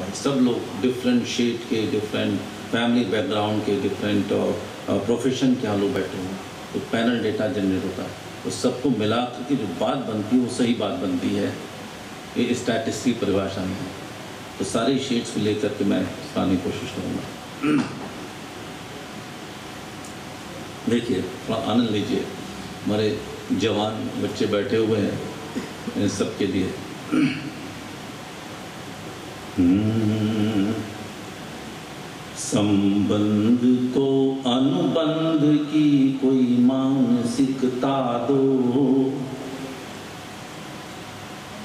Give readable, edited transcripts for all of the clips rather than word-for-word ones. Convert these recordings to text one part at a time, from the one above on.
है। सब लोग डिफरेंट शेड के, डिफरेंट फैमिली बैकग्राउंड के, डिफरेंट प्रोफेशन के यहाँ लोग बैठे हुए हैं। तो पैनल डेटा जनरेट होता है, तो सबको मिला के जो बात बनती है वो सही बात बनती है। ये स्टैटिस्टिक्स की परिभाषा में है। तो सारे शेड्स को लेकर के मैं बताने की कोशिश करूँगा। देखिए, थोड़ा आनंद लीजिए, हमारे जवान बच्चे बैठे हुए हैं, इन सबके लिए। संबंध को अनुबंध की कोई मानसिकता दो,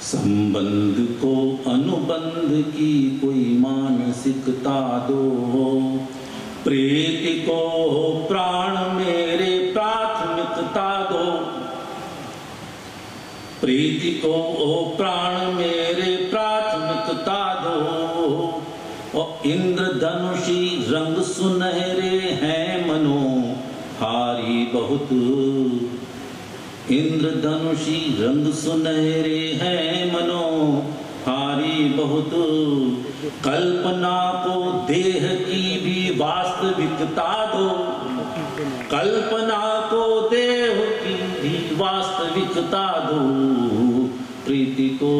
संबंध को अनुबंध की कोई मानसिकता दो, प्रीति को प्राण मेरे प्राथमिकता दो, प्रीति को प्राण मेरे प्राथमिकता दो, और इंद्रधनुषी रंग सुनहरे हैं मनो हारी बहुत, इंद्रधनुषी रंग सुनहरे हैं मनो हारी बहुत, कल्पना को देह की भी वास्तविकता दो, कल्पना को देह की भी वास्तविकता दो, प्रीति को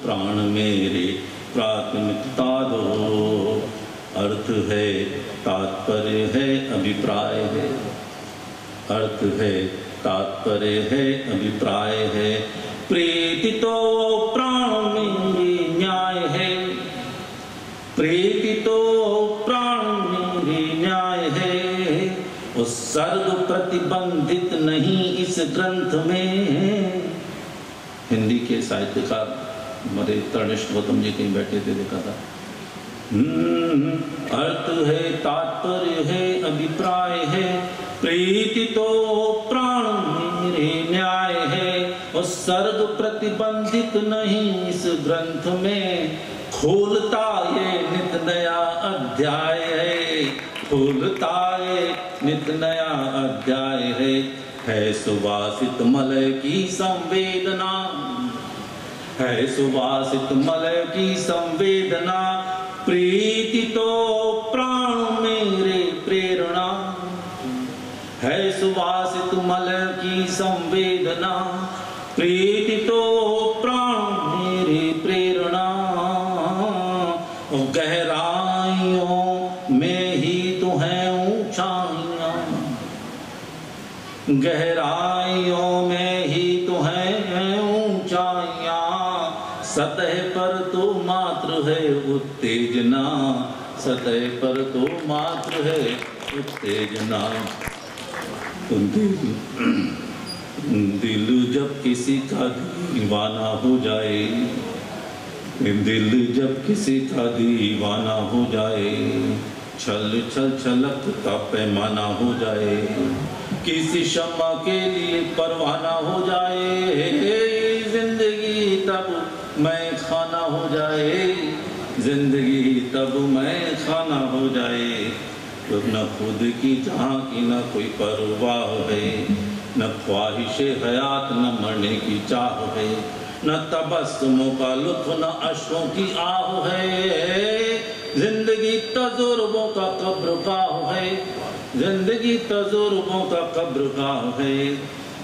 प्राण मेरे प्राथमिकता दो। अर्थ है, तात्पर्य है, अभिप्राय है, अर्थ है, तात्पर्य है, अभिप्राय है, प्रीति तो प्राण मेरे न्याय है, प्रीति तो प्राण मेरे न्याय है, उस सर्ग प्रतिबंधित नहीं इस ग्रंथ में। हिंदी के साहित्यकार हमारे तरणिष्ठ गौतम जी कहीं बैठे थे, देखा था। अर्थ है, तात्पर्य है, अभिप्राय है, प्रीति तो प्राण मेरे न्याय है, और सर्ग प्रतिबंधित नहीं इस ग्रंथ में। खोलता ये नित नया अध्याय है, खोलता ये नित नया अध्याय है सुवासित मलय की संवेदना, है सुवासित मलय की संवेदना, प्रीति तो प्राण मेरे प्रेरणा, है सुवासित मलय की संवेदना, प्रीति तो प्राण मेरे प्रेरणा, गहराइयों में ही तो है ऊंचाइयां, गहराइयों में ही तो है ऊंचाइयां, सतह पर तो मात्र है उत्तेजना, सतह पर तो मात्र है उत्तेजना। दिल जब किसी का दीवाना हो जाए, दिल जब किसी का दीवाना हो जाए, छल छल छलक का पैमाना हो जाए, किसी शम्मा के लिए परवाना हो जाए, जिंदगी तब मैं खाना हो जाए, जिंदगी तब मैं खाना हो जाए, तो न खुद की जहाँ की न कोई परवाह है, न ख्वाहिश हयात न मरने की चाह है, न तबस्सुमों का लुत्फ न अश्कों की आह है, जिंदगी तजुर्बों का कब्रगाह है, जिंदगी तजुर्बों का कब्रगाह है,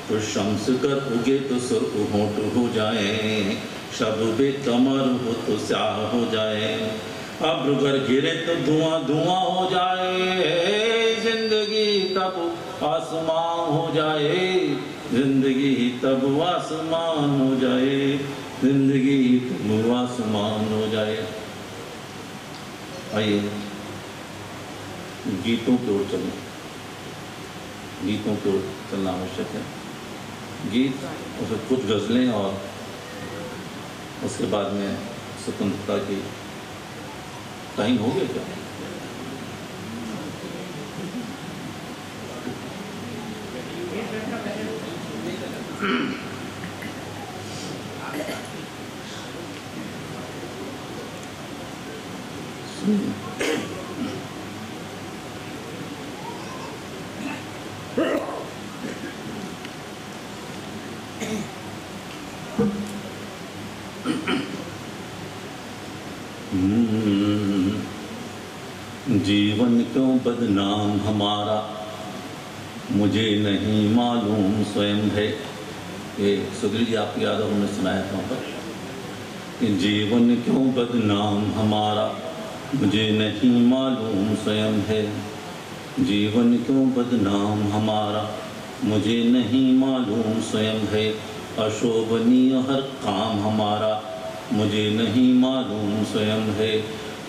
तो शम्स कर उगे तो सुर्ख होंठ हो जाए, शब बेकमर हो तो स्याह हो जाए, अब्र गर गिरे तो धुआं धुआं हो जाए, जिंदगी तब आसमान हो जाए, जिंदगी तब आसमान हो जाए, जिंदगी तब आसमान हो जाए। आइए गीतों की ओर चलें, गीतों की ओर चलना आवश्यक है। गीत और फिर कुछ गज़लें और उसके बाद में स्वतंत्रता की। टाइम हो गया क्या? जीवन क्यों बदनाम हमारा मुझे नहीं मालूम स्वयं है। ये सुधीर जी आपकी याद हमने सुनाया था वहाँ पर कि जीवन क्यों बदनाम हमारा मुझे नहीं मालूम स्वयं है। जीवन क्यों बदनाम हमारा मुझे नहीं मालूम स्वयं है। अशोभनीय हर काम हमारा मुझे नहीं मालूम स्वयं है।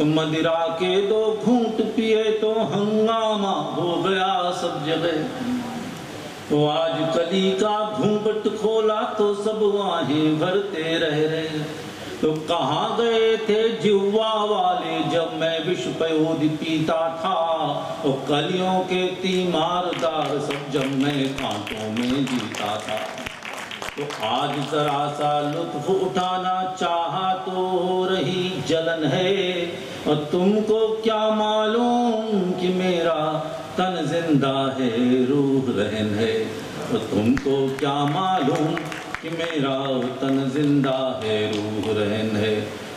मदिरा के 2 घूंट पिए तो हंगामा हो गया सब जगह। तो आज कली का घूंघट खोला तो सब आहें भरते रह रहे। तो कहाँ गए थे जिह्वा वाले जब मैं विष पयोधि पीता था। और कलियों के तीमारदार सब जब मैं कांटों में जीता था। तो आज जरा सा लुत्फ उठाना चाहा तो हो रही जलन है। और तुमको क्या मालूम कि मेरा तन जिंदा है रूह रहन है। और तुमको क्या मालूम कि मेरा तन जिंदा है रूह रहन है।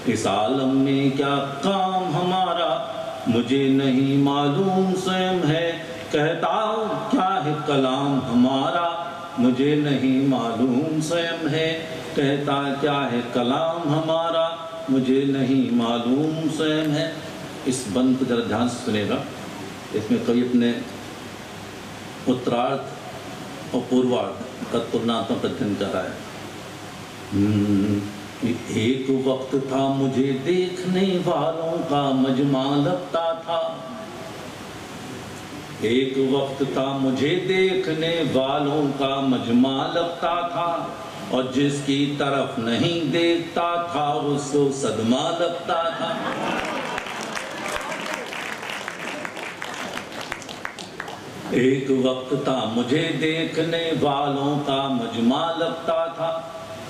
इस आलम में क्या काम हमारा मुझे नहीं मालूम स्वयं है। कहता हूँ क्या है कलाम हमारा मुझे नहीं मालूम स्वयं है। कहता क्या है कलाम हमारा मुझे नहीं मालूम स्वयं है। इस बंद को जरा ध्यान से सुनेगा। इसमें कवि अपने उत्तरार्ध और पूर्वार्ध का तुलनात्मक अध्ययन कर रहा है। एक वक्त था मुझे देखने वालों का मजमा लगता था। एक वक्त था मुझे देखने वालों का मजमा लगता था। और जिसकी तरफ नहीं देखता था उसको सदमा लगता था। एक वक्त था मुझे देखने वालों का मजमा लगता था।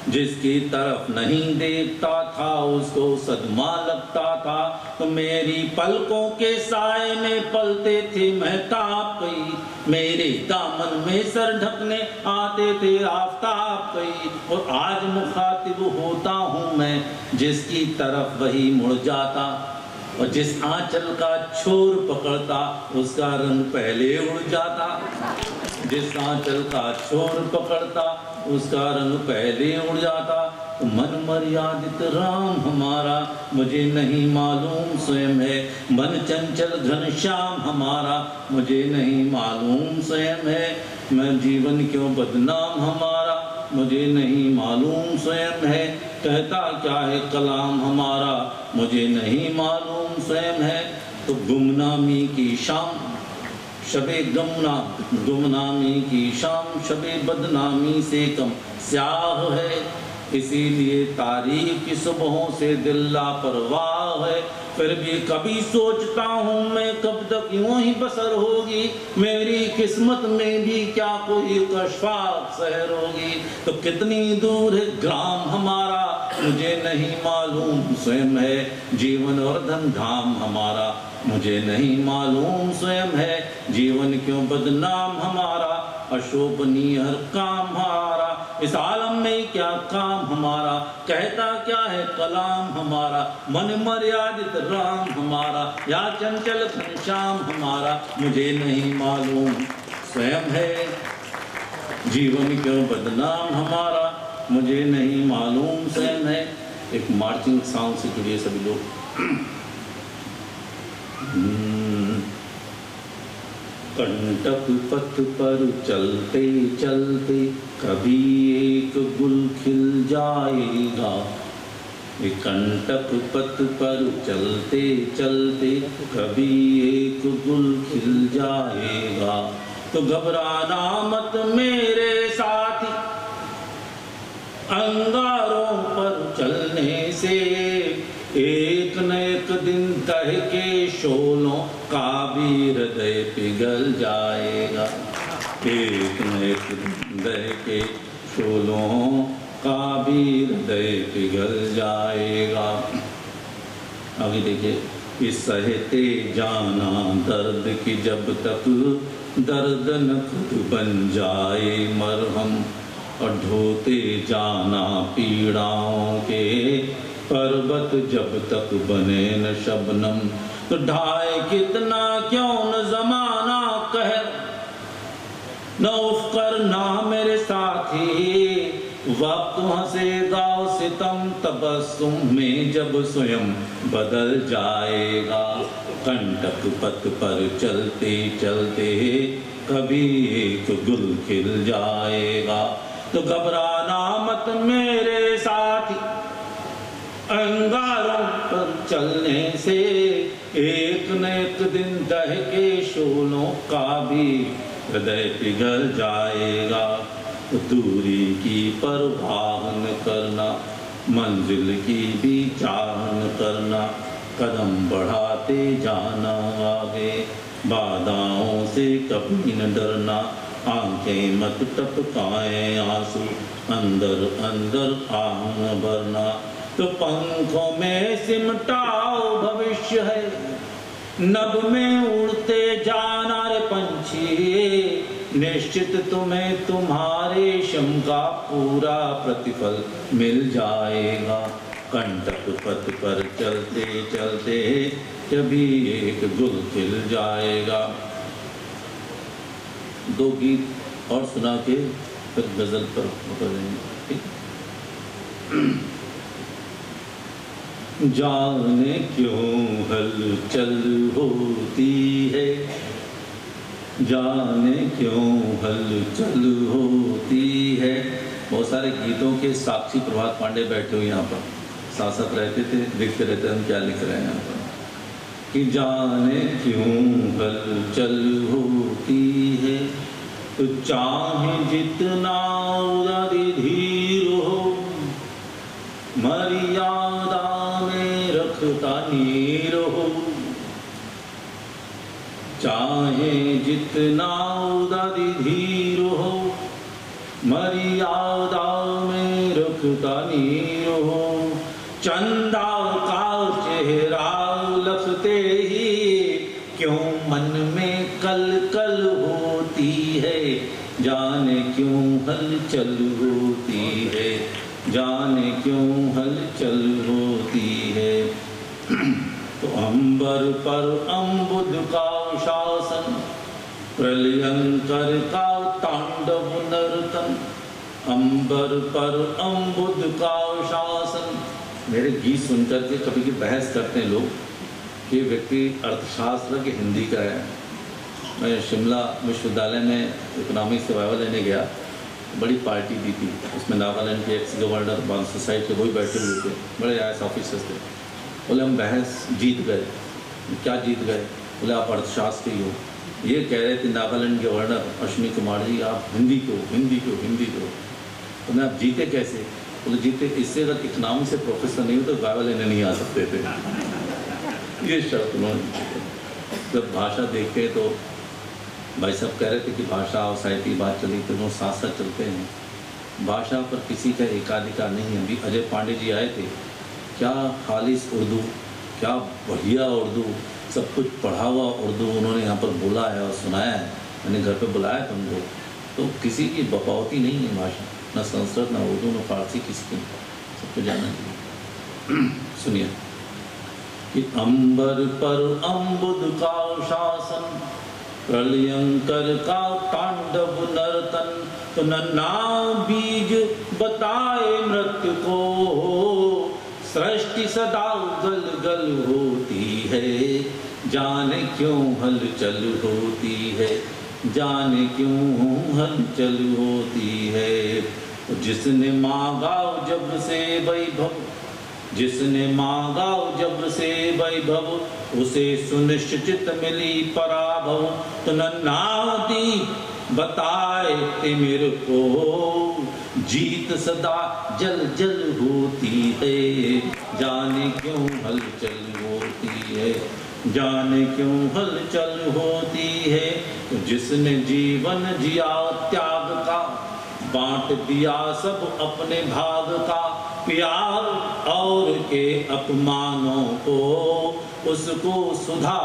जिसकी तरफ नहीं देखता था उसको सदमा लगता था। तो मेरी पलकों के साए में पलते थे महताब कई। मेरे दामन में सर ढकने आते थे आफताब कई। और आज मुखातिब होता हूँ मैं जिसकी तरफ वही मुड़ जाता। और जिस आंचल का छोर पकड़ता उसका रंग पहले उड़ जाता। जिस आंचल का छोर पकड़ता उसका रंग पहले उड़ जाता। तो मन मर्यादित राम हमारा मुझे नहीं मालूम स्वयं है। मन चंचल घनश्याम हमारा मुझे नहीं मालूम स्वयं है। मैं जीवन क्यों बदनाम हमारा मुझे नहीं मालूम स्वयं है। कहता क्या है कलाम हमारा मुझे नहीं मालूम स्वयं है। तो गुमनामी की शाम शबे गुमनामी की शाम शबे बदनामी से कम स्याह है। इसीलिए तारीख की सुबहों से दिल लापरवाह है। फिर भी कभी सोचता हूँ मैं कब तक यूं ही बसर होगी। मेरी किस्मत में भी क्या कोई कशफाक सहर होगी। तो कितनी दूर है ग्राम हमारा मुझे नहीं मालूम स्वयं है। जीवन और धन धाम हमारा मुझे नहीं मालूम स्वयं है। जीवन क्यों बदनाम हमारा अशोभनीय हर काम हमारा। इस आलम में क्या काम हमारा कहता क्या है कलाम हमारा। मन मर्यादित राम हमारा या चंचल घनश्याम हमारा मुझे नहीं मालूम स्वयं है। जीवन क्यों बदनाम हमारा मुझे नहीं मालूम स्वयं है। एक मार्चिंग सॉन्ग से जुड़िए सभी लोग। कंटक पथ पर चलते चलते कभी एक गुल खिल जाएगा। कंटक पथ पर चलते चलते कभी एक गुल खिल जाएगा। तो घबराना मत मेरे साथी अंगारों पर चलने से। एक न एक दिन दह के शोलों का भी हृदय पिघल जाएगा। एक न एक दिन दह के शोलों का भी हृदय पिघल जाएगा। आगे देखिए। इस सहते जाना दर्द की जब तक दर्द न खुद बन जाए मरहम। और ढोते जाना पीड़ाओं के पर्वत जब तक बने न शबनम, तो ढाए कितना क्यों न जमाना कहे, न उफ करना मेरे साथी, वक्त हंसेगा सितम तबस्सुम में जब स्वयं बदल जाएगा। कंटक पथ पर चलते चलते कभी एक गुल खिल जाएगा, तो घबराना मत मेरे साथी, अंगारों पर चलने से एक न एक दिन दहके शोलों का भी हृदय पिघल जाएगा। दूरी की परवाह न करना, मंजिल की भी चाह न करना, कदम बढ़ाते जाना आगे, बाधाओं से कभी न डरना, आंखें मत टपकाएं आंसू, अंदर अंदर आह न भरना, तो पंखों में सिमटाओ भविष्य है, नभ में उड़ते जाना रे पंछी, निश्चित तुम्हें तुम्हारे श्रम का पूरा प्रतिफल मिल जाएगा। कंटक पथ पर चलते चलते कभी एक गुल खिल जाएगा। दो गीत और सुना के फिर गजल पर उतरेंगे। जाने क्यों हलचल होती है, जाने क्यों हलचल होती है। बहुत सारे गीतों के साक्षी प्रभात पांडे बैठे हुए यहाँ पर, साथ साथ रहते थे, देखते रहते हम क्या लिख रहे हैं यहाँ पर, कि जाने क्यों हलचल होती है, तो चाहे जितना धीर हो, मर्यादा में रखता नीर हो, चाहे जितना धीर हो, मर्यादा में रखता नीर हो, चंदा का चेहरा लखते ही क्यों मन में कल कल होती है, जाने क्यों हलचल होती है, जाने क्यों हलचल होती है। तो अंबर पर अम्बुद का शासन, प्रलयंकर का तांडव नर्तन, अंबर पर अम्बुद का शासन। मेरे गीत सुनकर के कभी की बहस करते हैं लोग कि व्यक्ति अर्थशास्त्र की हिंदी का है। मैं शिमला विश्वविद्यालय में इकोनॉमिक्स से वाइवा लेने गया, बड़ी पार्टी दी थी, उसमें नागालैंड के एक्स गवर्नर बांस सोसाइटी के वही बैठे हुए थे, बड़े आईएएस ऑफिसर्स थे। बोले हम बहस जीत गए। क्या जीत गए? बोले आप अर्थशास्त्री हो। ये कह रहे थे नागालैंड के गवर्नर अश्विनी कुमार जी, आप हिंदी को हिंदी को हिंदी को। तो मैं आप जीते कैसे? बोले जीते इससे, अगर इकोनॉमी से प्रोफेसर नहीं हो तो वाइवा लेने नहीं आ सकते थे। ये शर्त उन्होंने। जब भाषा देखते तो भाई साहब कह रहे थे कि भाषा और साहित्य की बात चली तो वो साथ साथ चलते हैं। भाषा पर किसी का एकाधिकार नहीं है। अभी अजय पांडे जी आए थे, क्या खालिस उर्दू, क्या बढ़िया उर्दू, सब कुछ पढ़ा हुआ उर्दू उन्होंने यहाँ पर बोला है और सुनाया है। मैंने घर पे बुलाया था उनको। तो किसी की बपावती नहीं है भाषा, न संस्कृत न उर्दू न फारसी, किसी की सबको जानना चाहिए। सुनिए कि अंबर पर अम्बुद का शासन, प्रलयंकर का तांडव नर्तन, तो नन्ना बीज बताए मृत्यु को, सृष्टि सदा गल गल होती है, जाने क्यों हलचल होती है, जाने क्यों हलचल होती है। जिसने मांगा जब से वैभव, जिसने मांगा जब से वैभव, उसे सुनिश्चित मिली पराभव। तो नन्नादी बताए तिमिर को, जीत सदा जल जल होती है, जाने क्यों हलचल होती है, जाने क्यों हलचल होती है। तो जिसने जीवन जिया त्याग का, बांट दिया सब अपने भाग का, प्यार और के अपमानों को, उसको सुधा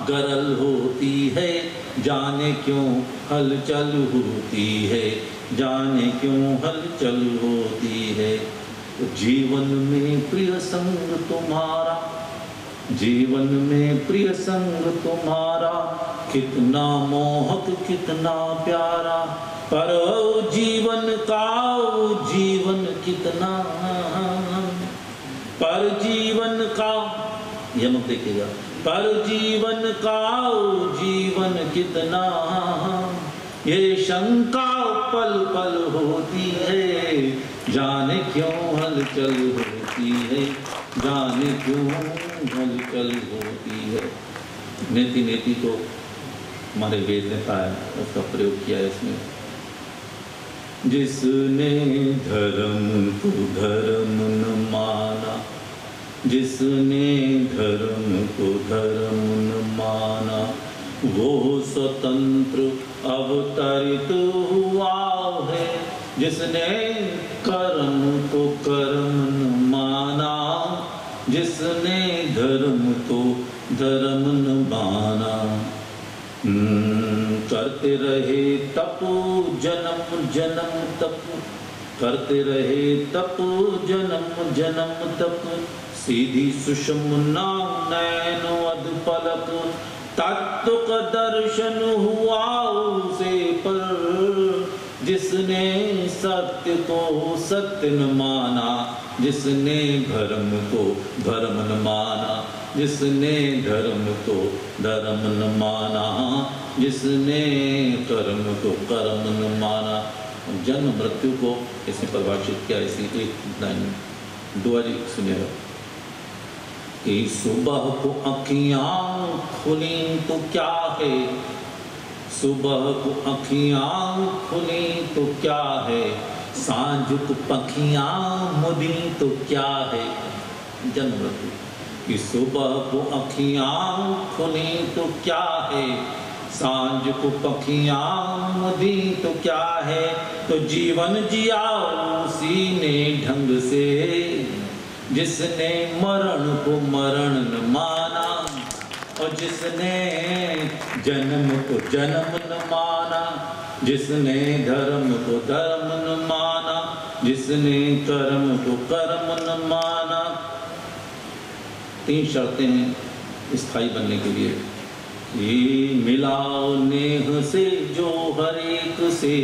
गरल होती है, जाने क्यों हलचल होती है, जाने क्यों हलचल होती है। जीवन में प्रिय संग तुम्हारा, जीवन में प्रिय संग तुम्हारा, कितना मोहक कितना प्यारा, पर जीवन का जीवन कितना, पर जीवन का, यह मत देखिएगा, पर जीवन का जीवन कितना, ये शंका पल पल होती है, जाने क्यों हलचल होती है, जाने क्यों हलचल होती है। नेति नेति को हमारे वेद ने पाया, उसका प्रयोग किया है इसमें। जिसने धर्म को धर्म न माना, जिसने धर्म को धर्म न माना, वो स्वतंत्र अवतरित हुआ है। जिसने कर्म को कर्म न माना, जिसने धर्म को धर्म न माना, करते रहे तप जन्म जन्म तप, करते रहे तप जन्म जन्म तप, सीधी सुषुम्ना नैन अधपलक, तत्व का दर्शन हुआ उसे पर, जिसने सत्य को सत्य न माना, जिसने धर्म को धर्म न माना, जिसने धर्म को धर्म न माना, जिसने कर्म को कर्म न माना। जन्म मृत्यु को इसने परिभाषित किया इसी एक लाइन दुआ जी सुनिएगा कि सुबह को अखियां खुली तो क्या है, सुबह को अखियां खुली तो क्या है, सांझ को पखियां मुदी तो क्या है। जन्म मृत्यु कि सुबह को अखियां खुली तो क्या है, सांझ को पखियां मुदी तो क्या है। तो जीवन जिया उसी ने ढंग से, जिसने मरण को मरण न माना, और जिसने जन्म को जन्म न माना, जिसने धर्म को धर्म न माना, जिसने कर्म को कर्म न माना। 3 शर्तें हैं स्थायी बनने के लिए। ये मिलाओ नेह से जो हर एक से,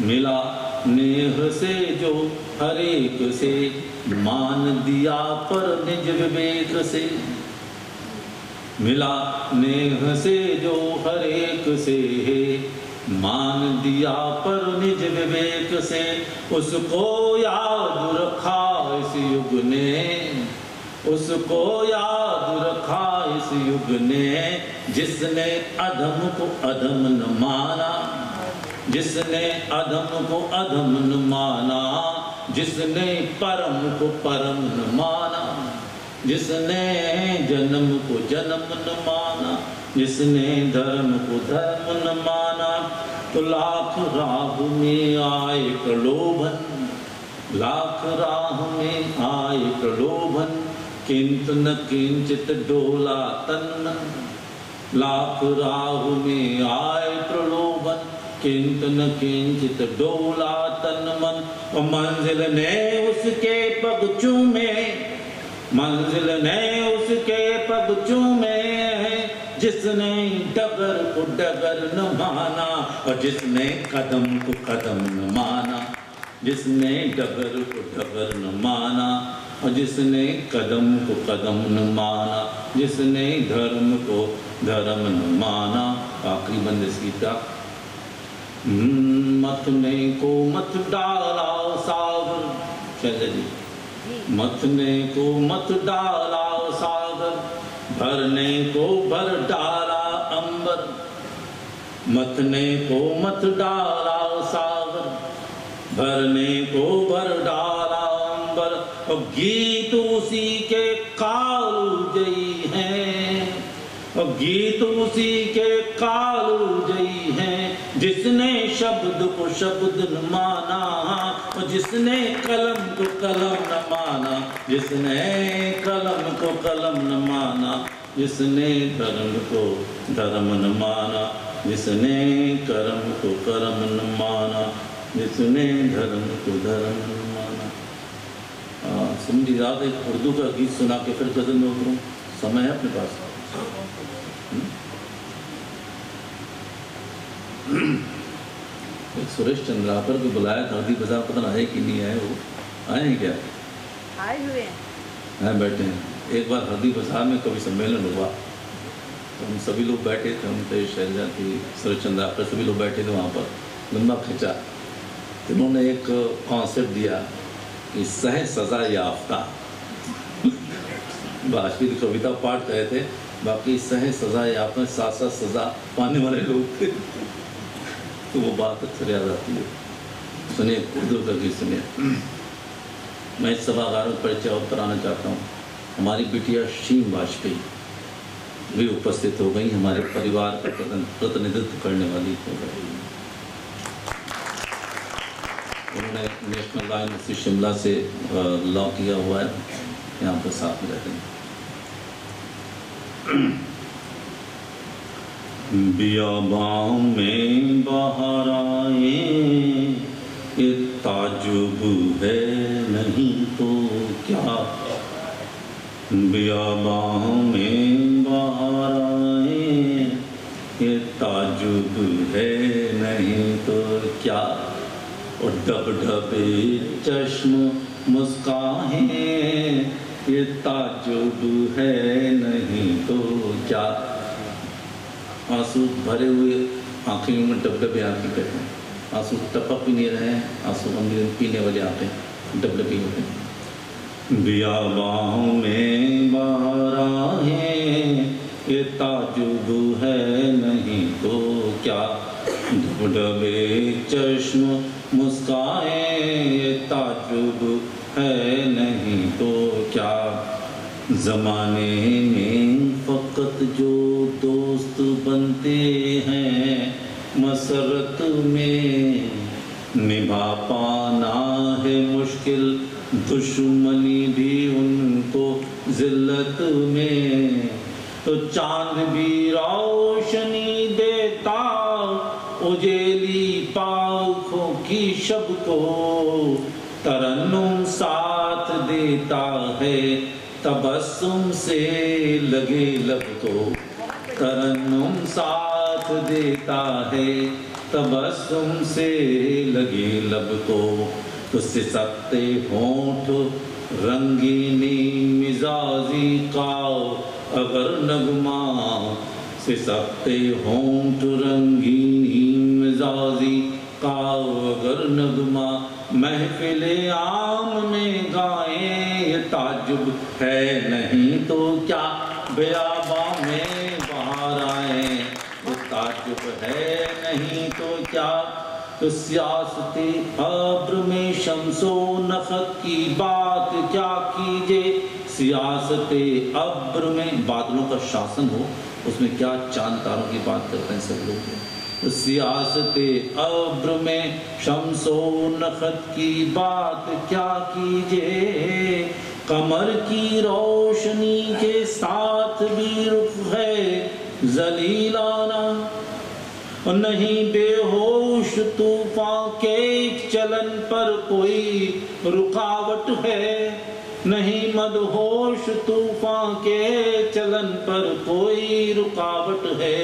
मिला नेह से जो हर एक से, मान दिया पर निज विवेक से। मिला नेह से जो हर एक से, मान दिया पर निज विवेक से। उसको याद रखा इस युग ने, उसको याद रखा इस युग ने, जिसने अधम को अधम न माना, जिसने अधम को अधम न माना, जिसने परम को परम न माना, जिसने जन्म को जन्म न माना, जिसने धर्म को धर्म न माना। तो लाख राह में आए प्रलोभन, लाख राह में आए प्रलोभन, किंतु न किंचित डोला तन मन। लाख राह में आए प्रलोभन, किंतु न किंचित डोला तन मन। और मंजिल ने उसके पग चूमे, मंजिल ने उसके पग चूमे, जिसने डगर को डगर न माना, और जिसने कदम को कदम न माना, जिसने डगर को डगर न माना, और जिसने कदम को कदम न माना, जिसने धर्म को धर्म न माना। आखिरी बंद सीता। मथने को मत डाला सागर, चले जी, मथने को मत डाला सागर, भरने को भर डाला अंबर। मथने को मत डाला सागर, भरने को भर डाला अंबर। और गीत उसी के कालू जई हैं, और गीत उसी के कालू जई हैं, जिसने शब्द को शब्द न माना, और जिसने कलम को कलम न माना, जिसने कलम को कलम न माना, जिसने धर्म को धर्म न माना, जिसने कर्म को कर्म न माना, जिसने धर्म को धर्म न माना। मासूम जी याद एक उर्दू का गीत सुना के फिर गज़ल में उतरूँ, समय है अपने पास? एक सुरेश चंद्राकर को बुलाया हरदी बाजार, पता ना है कि नहीं आए, वो आए हैं क्या? आए हुए हैं, बैठे हैं। एक बार हरदी बाजार में कवि सम्मेलन हुआ तो हम सभी लोग बैठे थे, हम थे, शैलजा थी, सुरेश चंद्राकर, सभी लोग बैठे थे वहाँ पर। लंबा खिंचा तो उन्होंने एक कॉन्सेप्ट दिया कि सह सज़ा याफ्ता बाजपेयी की कविता पाठ कहे थे, बाकी सह सज़ा याफ्ता साथ साथ सज़ा पाने वाले लोग थे। तो वो बात अक्सर याद आती है। सुनिए उर्दू का गीत सुनिए। मैं इस सभागार में परिचय और कराना चाहता हूँ। हमारी बिटिया शीम वाजपेयी भी उपस्थित हो गई, हमारे परिवार का प्रतिनिधित्व करने वाली हो गई। उन्होंने नेशनल लॉ यूनिवर्सिटी शिमला से लॉ किया हुआ है, यहाँ पर साथ में रहते हैं। बियाबां में बाहर आए ये ताजुब है नहीं तो क्या, बियाबां में बाहर आए ये ताजुब है नहीं तो क्या, और डब डबे चश्म मुस्काहें ये ताजुब है नहीं तो क्या। आंसू भरे हुए आँखें में डबडबे आँखें कहते हैं, आंसू टपक भी नहीं रहे हैं, आंसू पीने वाली आँखें डबडबे होते हैं। बियाबां में बाहर आए ये ताजुब है नहीं तो क्या, डबडबे चश्म मुस्काए ये ताजुब है नहीं तो क्या। ज़माने में फ़कत जो दोस्त बनते हैं मसरत में निभा पाना है मुश्किल, दुश्मनी भी उनको ज़िल्लत में। तो चाँद भी रोशनी देता उजेली पाखों की शब को, तरन्नुम साथ देता है तबस्सुम से लगे लब को, तरन्नुम साथ देता है तबस्सुम से लगे लब को। तो सिसकते होंठ रंगीनी मिजाजी का अगर नगमा, सिसकते होंठ रंगीनी मिजाजी का अगर नगमा, महफिले आम में गाएं ये ताजुब है नहीं तो क्या। बियाबां में बाहर आए ये ताजुब है नहीं तो क्या। तो सियासती अब्र में शम्सो नखत की बात क्या कीजिए, सियासते अब्र में बादलों का शासन हो, उसमें क्या चांद तारों की बात करते हैं सब लोग। सियासते अब्र में शम्सो नखत की बात क्या कीजिए, कमर की रोशनी के साथ भी रुख है जलीलाना, नहीं बेहोश तूफान के चलन पर कोई रुकावट है, नहीं मदहोश तूफान के चलन पर कोई रुकावट है,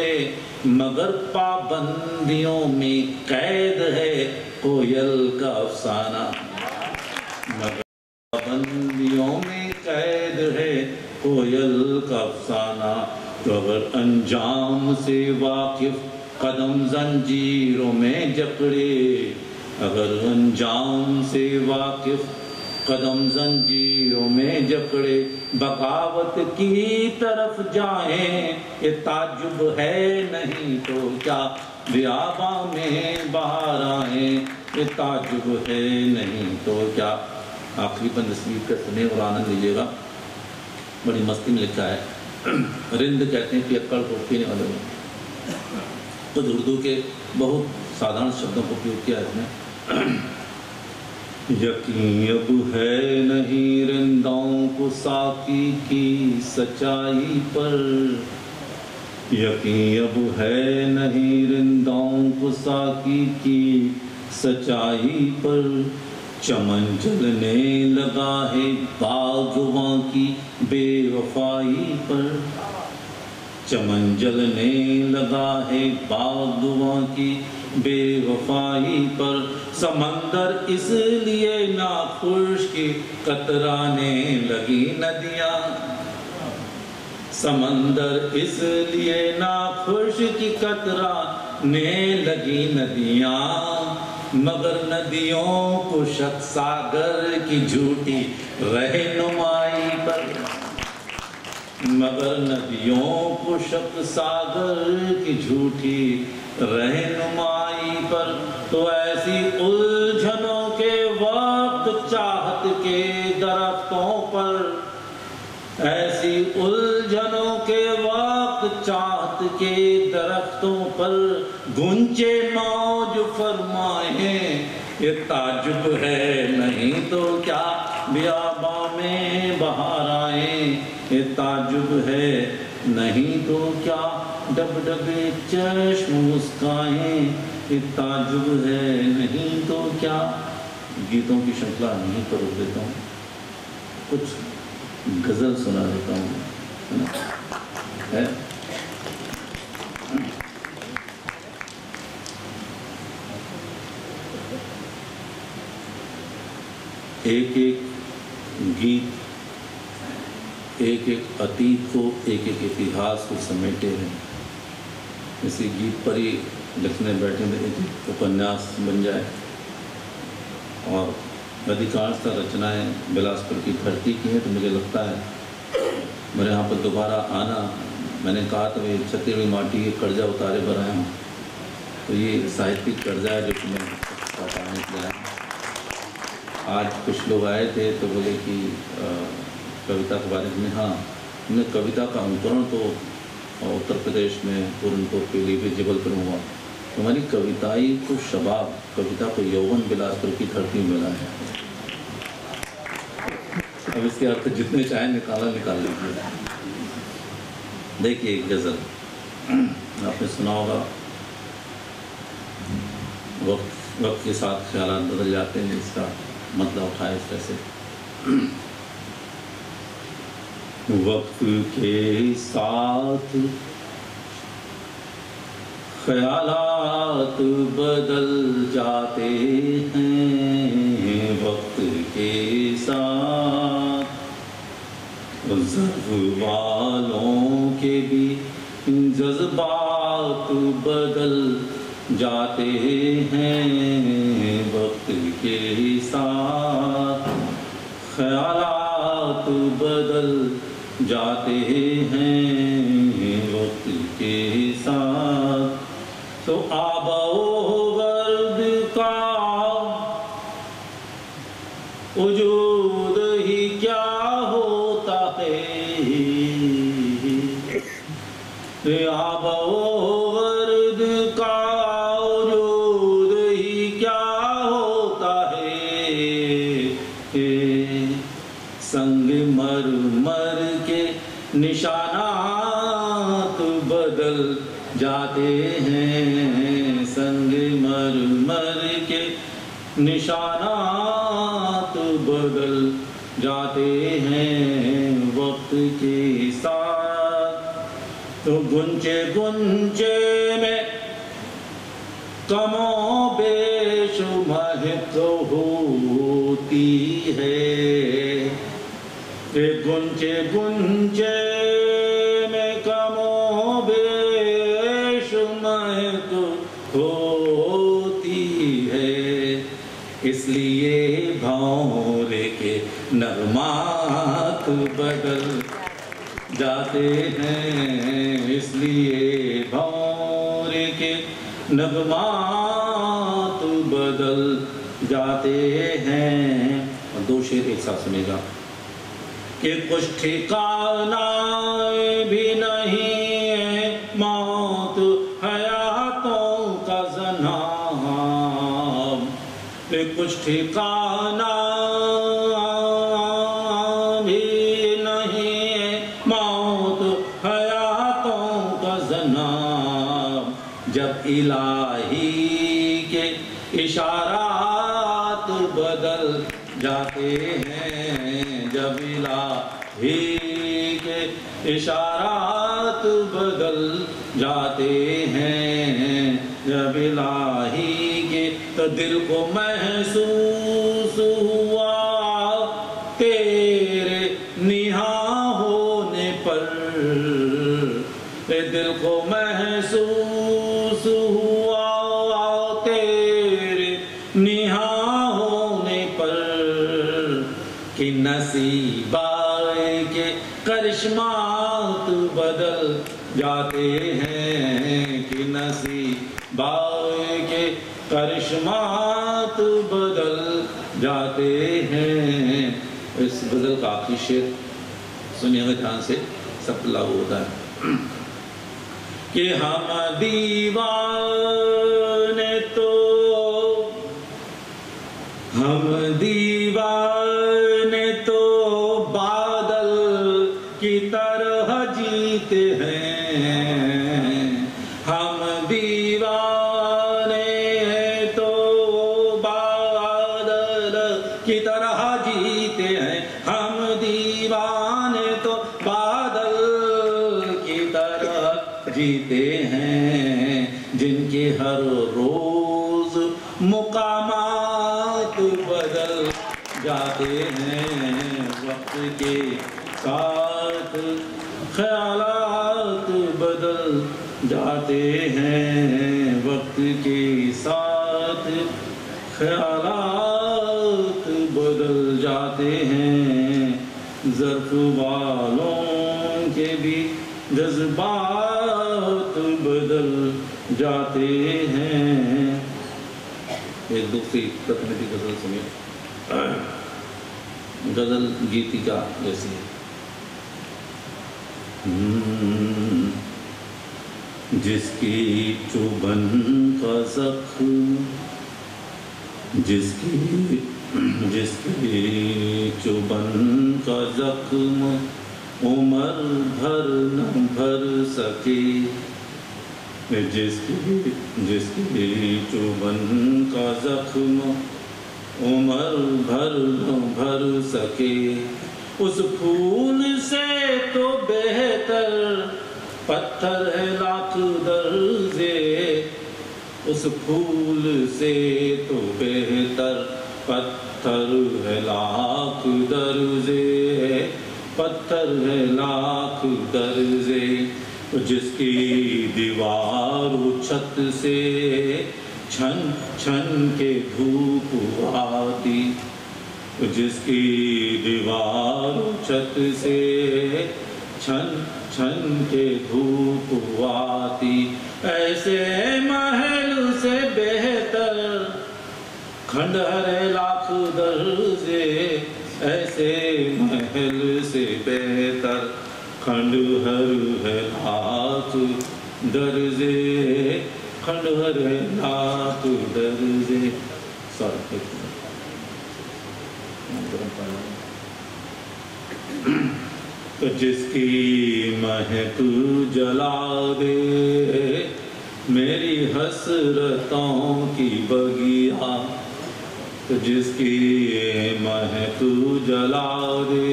मगर पाबंदियों में कैद है कोयल का अफसाना, मगर पाबंदियों में कैद है कोयल का अफसाना। तो अगर अंजाम से वाकिफ कदम जंजीरों में जकड़े, अगर अंजाम से वाकिफ कदम जंजीरों में जकड़े, बगावत की तरफ जाएं ये ताजुब है नहीं तो क्या। बियाबां में बाहर आए ये ताजुब है नहीं तो क्या। आखिरी बंद तस्वीर का सुने और आनंद लीजिएगा, बड़ी मस्ती में लिखा है। रिंद कहते हैं पियक्कड़ को, पीने वाले को। तो उर्दू के बहुत साधारण शब्दों को उपयोग किया है इसमें। यकीन अब है नहीं रिंदाओं को साकी की सच्चाई पर, यकीन अब है नहीं रिंदाओं को साकी की सच्चाई पर, चमन जलने लगा है बागवां की बेवफाई पर, चमन जलने लगा है बागवां की बेवफाई पर, समंदर इसलिए नाखुश की कतराने लगी नदियां, समंदर इसलिए नाखुश की कतराने लगी नदियां, मगर नदियों को शक सागर की झूठी रहनुमाई पर, मगर नदियों को शक सागर की झूठी रहनुमाई पर, तो ऐसी उलझनों के वक्त चाहत के दरख्तों पर, ऐसी उलझनों के वक्त चाहत के दरख्तों पर गुंजे मौज फरमाए, ये ताजुब है नहीं तो क्या बियाबा में बहार आए, ये ताजुब है नहीं तो क्या डब डबे चश्म मुस्काए, ये ताजुब है नहीं तो क्या। गीतों की श्रृंखला नहीं कर देता हूँ, कुछ गजल सुना देता हूँ, है? एक एक गीत एक एक अतीत को, एक एक इतिहास को समेटे हैं। इसी गीत पर ही लिखने बैठे में एक उपन्यास बन जाए। और अधिकांशतः रचनाएं बिलासपुर की धरती की हैं, तो मुझे लगता है मेरे यहाँ पर दोबारा आना, मैंने कहा तो ये छत्तीसगढ़ी माटी के कर्जा उतारे पर आया हूँ, तो ये साहित्यिक कर्जा है जो कि मैं उतारने के लिए आया। आज कुछ लोग आए थे तो बोले कि कविता के बारे में, हाँ हमने कविता का अंकुरण तो उत्तर प्रदेश में पूरनपुर, पीलीभीत, जबलपुर में हुआ, हमारी कविताई को शबाब, कविता को यौवन बिलासपुर की धरती में मिला है। अब इसके अर्थ जितने चाहे निकाल लीजिए। देखिए एक गजल आपने सुना होगा, वक्त के साथ ख्यालात बदल जाते हैं, इसका मतलब उठाए इस तरह से। वक्त के साथ ख्यालात बदल जाते हैं, वक्त के साथ ज़र्फ वालों के भी जज्बात बदल जाते हैं, वक्त के साथ ख्यालात बदल जाते हैं, वक्त के साथ तो आबो-गर्द का वजूद ही क्या होता है, आबो-गर्द का वजूद ही क्या होता है, संग मर मर के निशानात बदल जाते हैं, संग मर मर के निशानात बदल जाते हैं, वक्त के साथ तो गुंचे गुंचे में कमो बेश महक होती है, गुंचे गुंचे में कमो बेश महक होती है, इसलिए भौरे के नगमात बदल जाते हैं, इसलिए भौरे के नगमात बदल जाते हैं। और दो शेर एक साथ सुनेगा कि कुछ ठिकाना भी नहीं है मौत हयातों का जनाब, कुछ ठिकाना भी नहीं है मौत हयातों का जनाब, जब इलाही के इशारात बदल जाते हैं, जब इलाही के इशारात बदल जाते हैं, जब इलाही के तो दिल को महसूस हुआ तेरे निहा होने पर, दिल को महसूस हुआ तेरे निहा होने पर, कि नसीबाए के करिश्मात बदल जाते हैं, कि नसीबाए के करिश्मात बदल जाते हैं। इस बदल का आखिरी शेर सुनिएगा ध्यान से, सब लागू होता है कि हम दीवाने तो, हम दीवाने तो बादल की तरह जीते हैं, हम दीवाने तो बादल की तरह जीते हैं, हम दीवाने तो बादल की तरह जीते हैं, जिनके हर रोज मुकामात बदल जाते हैं, वक्त के साथ ख्यालात बदल जाते हैं, वक्त के साथ ख्यालात बदल जाते हैं, ज़र्फ़ वालों के भी जज्बात बदल जाते हैं। एक दूसरी तकनीकी गजल सुनिए, गजल गीतिका जैसी है। जिसकी चुभन का जख्म, जिसकी चुभन का जख्म उम्र भर न भर सके, जिसकी चुभन का जख्म उम्र भर न भर सके, उस फूल से तो बेहतर पत्थर है लाख दर्जे, उस फूल से तो बेहतर पत्थर है लाख दर्जे, पत्थर है लाख दर्जे, जिसकी दीवार छत से छन छन के धूप आती, जिसकी दीवार छत से छन छन के धूप आती, ऐसे महल से बेहतर खंडहर लाख दर्जे, ऐसे महल से बेहतर खंडहर है लाख दर्जे, खंडहर है लाख दर्जे। तो जिसकी महक जला दे मेरी हसरतों की बगिया, तो जिसकी महक जला दे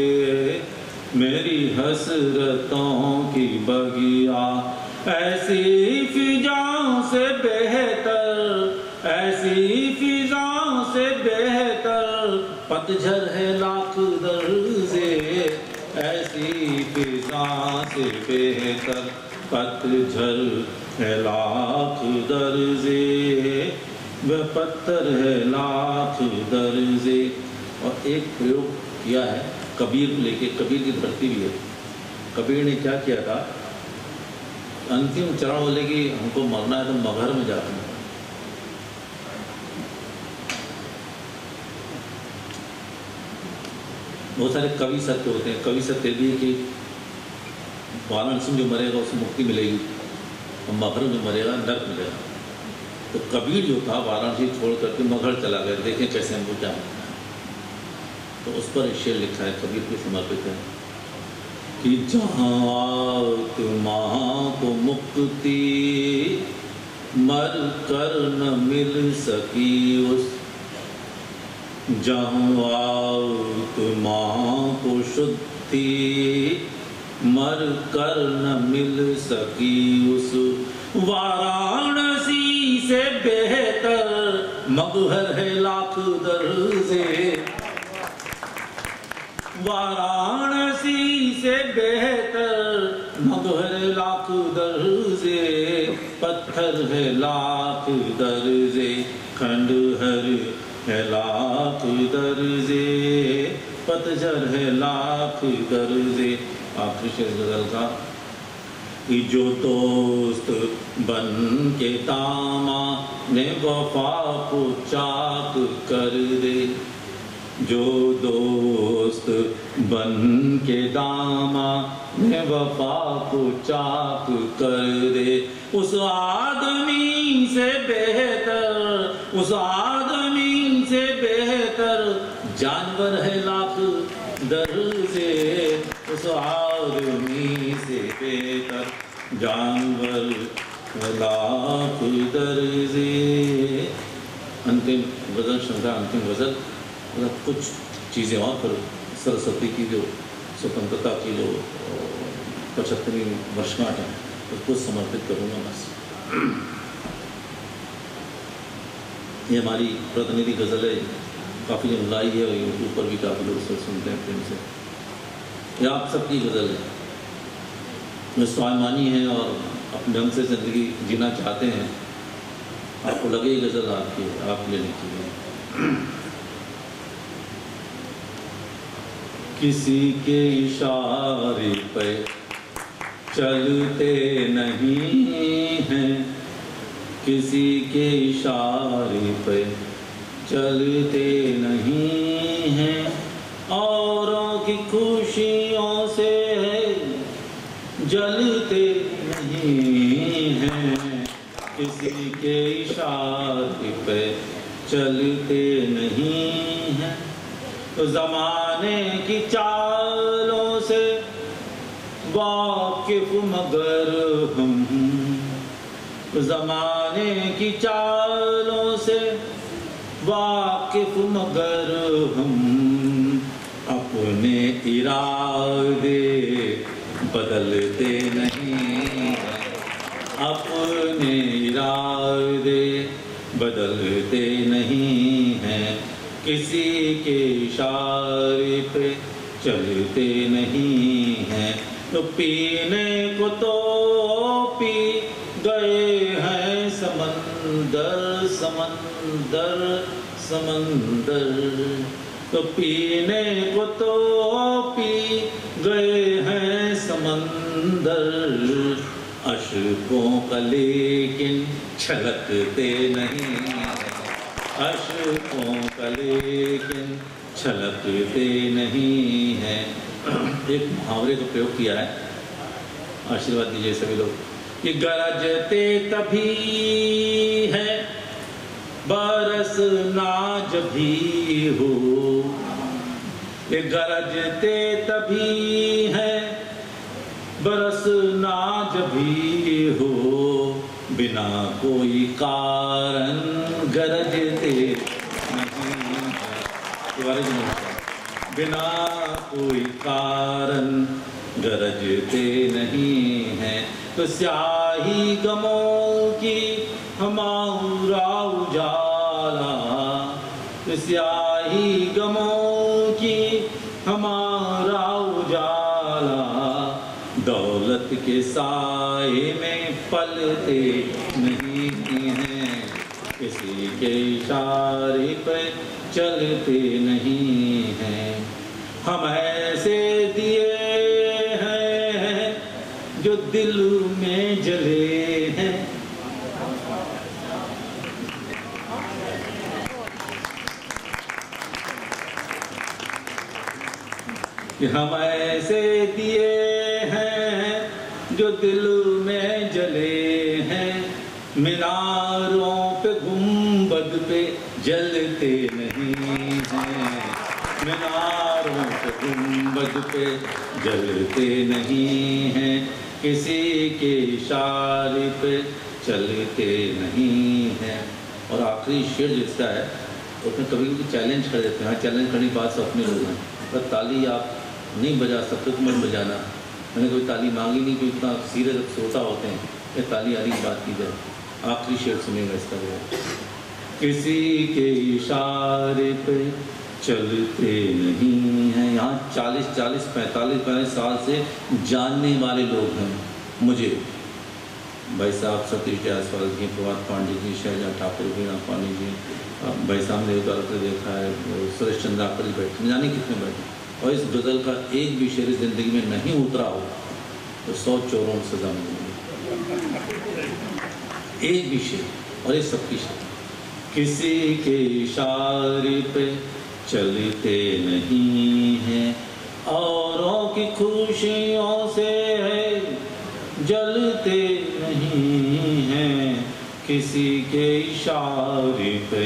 मेरी हसरतों की बगिया, ऐसी फिजाओं से बेहतर, ऐसी फिजाओं से बेहतर पतझर है लाख दर्जे, ऐसी फिजा से बेहतर पतझर है लाख दर्जे, वह पत्थर है लाख दर्जे। और एक प्रयोग किया है कबीर को लेके, कबीर की धरती भी है। कबीर ने क्या किया था, अंतिम चरण बोले कि हमको मरना है तो मगहर में जाते हैं। बहुत सारे कवि सत्य होते हैं। कवि सत्य भी है कि वाराणसी में जो मरेगा उसे मुक्ति मिलेगी, और मगहर में मरेगा नर्क मिलेगा। तो कबीर जो था वाराणसी छोड़ करके मगहर चला गया, देखें कैसे हमको जाए। तो उस पर शेर लिखा है, कबीर को समर्पित है कि जहाँ आत्मा को मुक्ति मर कर न मिल सकी, उस जहाँ आत्मा को शुद्धि मर कर न मिल सकी उस वाराणसी से बेहतर मगहर है लाख दर्जे। वाराणसी से बेहतर मगहर लाख दर्जे, पत्थर है लाख दर्जे, खंडहर है लाख दर्जे, पतझर है लाख दर्जे। आखिरी शेर गजल का, जो दोस्त बन के तामा ने वफा को चाक कर दे, जो दोस्त बन के दामा ने वफा को चाक कर दे, उस आदमी से बेहतर, उस आदमी से बेहतर जानवर है लाख दर्जे, उस आदमी से बेहतर जानवर लाख दर्जे। अंतिम गजल श्रृंखला, अंतिम गजल, मतलब कुछ चीज़ें और फिर सरस्वती की जो स्वतंत्रता की जो 75वीं वर्षगांठ है उसको समर्पित करूँगा बस। ये हमारी प्रतिनिधि गज़ल है, काफ़ी जन लाई है और यूट्यूब पर भी काफ़ी लोग उसको सुनते हैं प्रेम से। ये आप सबकी गज़ल है, जो स्वाभिमानी है और अपने ढंग से ज़िंदगी जीना चाहते हैं। आपको लगे ये गज़ल आपकी, आप लेनी चाहिए। किसी के इशारे पे चलते नहीं हैं, किसी के इशारे पे चलते नहीं हैं, औरों की खुशियों से जलते नहीं हैं, किसी के इशारे पे चलते नहीं हैं। तो ज़माने की चालों से वाकिफ मगर हम, ज़माने की चालों से वाकिफ मगर हम, अपने इरादे बदलते नहीं, अपने इरादे बदलते नहीं हैं, किसी के इशारे पे चलते नहीं हैं। तो पीने को तो पी गए हैं समंदर समंदर समंदर, तो पीने को तो पी गए हैं समंदर, अश्कों का लेकिन छलकते नहीं, अश्कों का लेकिन छलकते नहीं हैं। एक मुहावरे का प्रयोग किया है, आशीर्वाद दीजिए सभी लोग। कि गरजते तभी है बरसना जब भी हो, ये गरजते तभी है बरसना जब भी हो, बिना कोई कारण गरजते नहीं, बिना कोई कारण गरजते नहीं हैं। तो स्याही गमों की हमारा उजाला, तो स्याही गमों की हमारा उजाला, दौलत के साए में पलते नहीं हैं, किसी के इशारे पे चलते नहीं हैं। हम ऐसे दिए हैं जो दिल में जले हैं, हम ऐसे दिए हैं जो दिल में जले हैं, मीनारों पे गुंबद पे जलते नहीं हैं, मीनारों पे गुंबद पे जलते नहीं हैं, किसी के इशारे पे चलते नहीं हैं। और आखिरी शेर जिसका है तो उसमें कभी कभी चैलेंज कर देते हैं। हाँ, चैलेंज करने की बात से अपने लोग हैं, पर ताली आप नहीं बजा सकते तो मत बजाना। मैंने कोई ताली मांगी नहीं, कोई इतना सीरियस श्रोता होते हैं कि ताली आने की बात की जाए। आखिरी शेर सुनेगा इसका जो है, किसी के इशारे पे चलते नहीं हैं। यहाँ 45 साल से जानने वाले लोग हैं मुझे, भाई साहब सतीश जायसवाल जी, प्रभात पांडे जी, शैलजा ठाकुर, वीणा पांडे जी, भाई साहब ने उतार कर देखा है, सुरेश चंद्राकर जी बैठे, न जाने कितने बैठे, और इस गज़ल का एक भी शेर ज़िंदगी में नहीं उतरा हो तो 100 चोरों में सजा मिलेगी। एक भी शेर, और ये सबकी शेर। किसी के इशारे पे चलते नहीं हैं, औरों की खुशियों से है जलते नहीं हैं। किसी के इशारे पे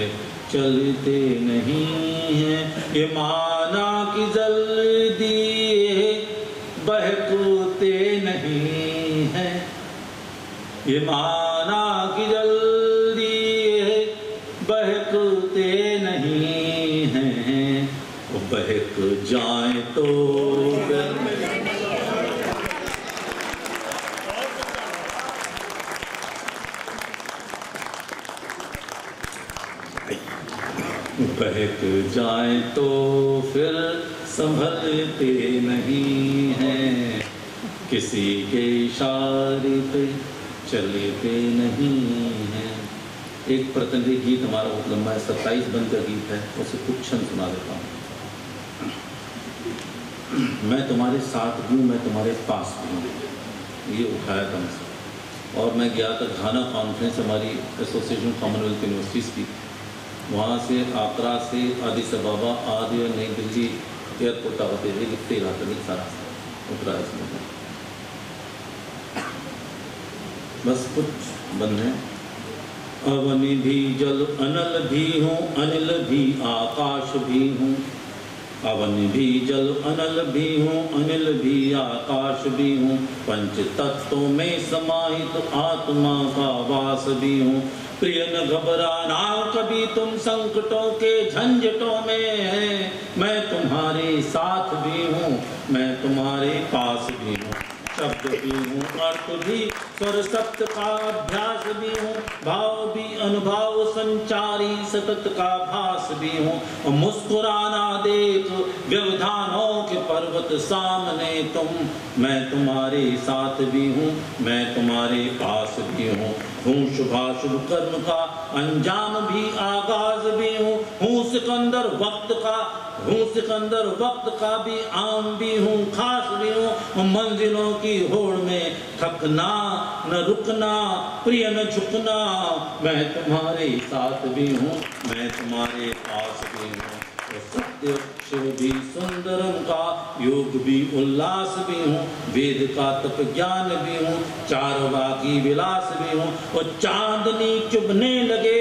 चलते नहीं हैं, ये माना कि जल्दी बहकते नहीं हैं। ये माना कि जल्दी बहकते नहीं हैं, वो बहक जाए तो बहक जाए तो फिर संभलते नहीं हैं। किसी के इशारे पे चलते नहीं हैं। एक प्रतिनिधि गीत हमारा बहुत लंबा है, 27 बंद का गीत है, उसे कुछ क्षण सुना देता हूँ। मैं तुम्हारे साथ भी हूँ, मैं तुम्हारे पास भी हूँ, ये उठाया था मुझसे। और मैं गया था घाना कॉन्फ्रेंस, हमारी एसोसिएशन कॉमनवेल्थ यूनिवर्सिटीज़ की, वहाँ से आगरा से आदिस अबाबा आदि और नई दिल्ली एयरपोर्ट आते थे, लिखते रहा था, लिख सारा उतरा इसमें। बस कुछ बंद है। अवनि भी जल अनल भी हूँ, अनिल भी आकाश भी हूँ। अवनि भी जल अनल भी हूँ, अनिल भी आकाश भी हूँ। पंच तत्वों में समाहित आत्मा का वास भी हूँ। प्रिय न घबराना कभी तुम संकटों के झंझटों में है, मैं तुम्हारे साथ भी हूँ, मैं तुम्हारे पास भी हूँ। शब्द भी हूँ, अर्थ भी, स्वर सप्त का अभ्यास भी हूँ। भाव भी अनुभव संचारी सतत का भास भी हूँ। और मुस्कुराना देख व्यवधानों के पर्वत सामने तुम, मैं तुम्हारे साथ भी हूँ, मैं तुम्हारे पास भी हूँ। हूँ शुभाशुभ कर्म का अंजाम भी आगाज भी हूँ सिकंदर वक्त का, हूँ सिकंदर वक्त का भी आम भी हूँ, खास भी हूँ। मंजिलों की होड़ में थकना न रुकना, प्रिय न झुकना, मैं तुम्हारे साथ भी हूँ, मैं तुम्हारे पास भी हूँ। सत्य शिव भी सुंदरम का योग भी उल्लास भी हूँ। वेद का तप ज्ञान भी हूँ, चारवा की विलास भी हूँ। और चांदनी चुभने लगे,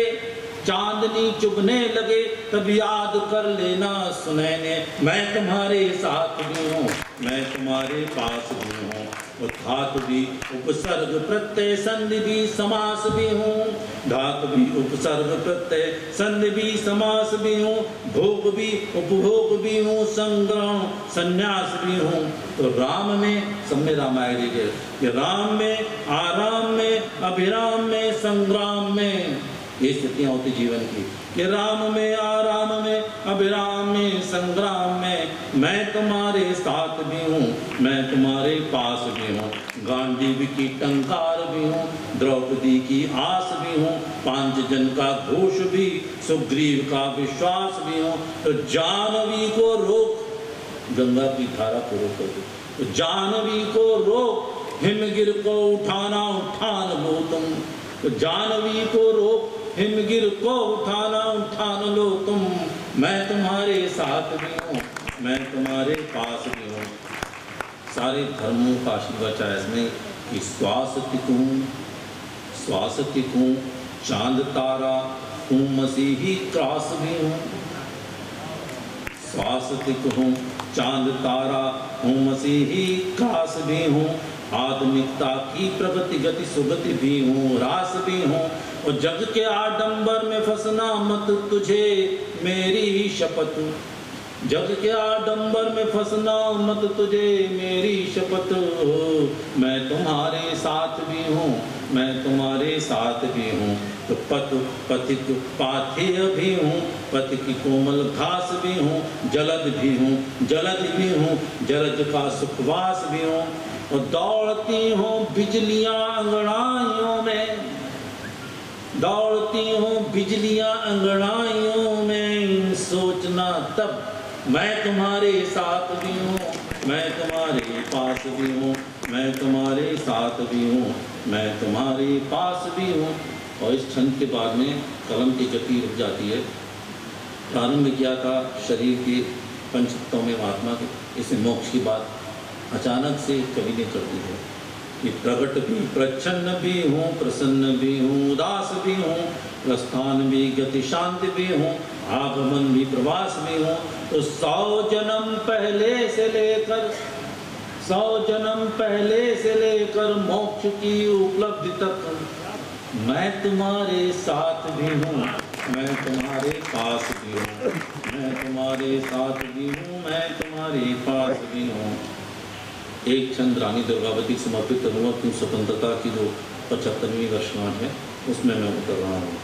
चांदनी चुभने लगे, तब याद कर लेना सुनैने, मैं तुम्हारे साथ भी हूँ, मैं तुम्हारे पास भी हूँ। धातु भी उपसर्ग प्रत्यय संधि भी समास भी हूँ। धातु भी उपसर्ग प्रत्यय संधि भी समास भी हूँ। भोग भी उपभोग भी हूँ, संग्राम संन्यास भी हूँ। तो राम में, सब में रामायण लीजिए, ये राम में, आराम में, अभिराम में, संग्राम में, ये स्थितियाँ होती जीवन की। कि राम में, आराम में, अभिराम में, संग्राम में, मैं तुम्हारे साथ भी हूँ, मैं तुम्हारे पास भी हूँ। गांडीव की टंकार भी हूँ, द्रौपदी की आस भी हूँ। पांचजन का घोष भी, सुग्रीव का विश्वास भी हूँ। तो जानवी को रोक, गंगा की धारा को रोक, तो जानवी को रोक, हिमगिर को उठाना उठान लो तुम। तो जानवी को रोक, हिमगिर को उठाना उठान लो तुम, मैं तुम्हारे साथ भी हूँ, मैं तुम्हारे पास भी हूँ। सारे धर्मों का आशीर्वाद चाहे इसमें कि श्वास टिकूं, श्वास टिकूं, चांद तारा हूँ, मसीही त्रास भी हूँ। श्वास टिकूं, चांद तारा हूँ, मसीही त्रास भी हूँ। आधुनिकता की प्रगति गति सुगति भी हूँ, रास भी हूँ, और जग के आडंबर में फंसना मत तुझे मेरी शपथ। जग के आडंबर में फंसना मत तुझे मेरी शपथ। मैं तुम्हारे साथ भी हूँ, मैं तुम्हारे साथ भी हूँ, तो पथिक पाथेय भी हूँ, पथ की कोमल घास भी हूँ, जलद भी हूँ, जलद भी हूँ, जलद का सुखवास भी हूँ, और दौड़ती हूँ बिजलियाँ अंगड़ाइयों में, दौड़ती हूँ बिजलियाँ अंगड़ाइयों में, सोचना तब मैं तुम्हारे साथ भी हूँ, मैं तुम्हारे पास भी हूँ, मैं तुम्हारे साथ भी हूँ, मैं तुम्हारे पास भी हूँ। और इस छंद के बाद में कलम की गति रुक जाती है। प्रारंभ किया था शरीर के पंचतत्वों में महात्मा के, इसे मोक्ष की बात अचानक से कवि ने कर दी है कि प्रकट भी प्रच्छन्न भी हूँ, प्रसन्न भी हूँ, उदास भी हूँ, प्रस्थान भी गति शांति भी हूँ, आगमन भी प्रवास भी हूँ। तो 100 जन्म पहले से लेकर 100 जन्म पहले से लेकर मोक्ष की उपलब्धि तक मैं तुम्हारे साथ भी हूँ, मैं तुम्हारे पास भी हूँ, मैं तुम्हारे साथ भी हूँ, मैं तुम्हारे पास भी हूँ। एक छंद रानी दुर्गावती समर्पित अनुभव की स्वतंत्रता की जो 75वीं वर्षगांठ है उसमें मैं उतर रहा हूँ।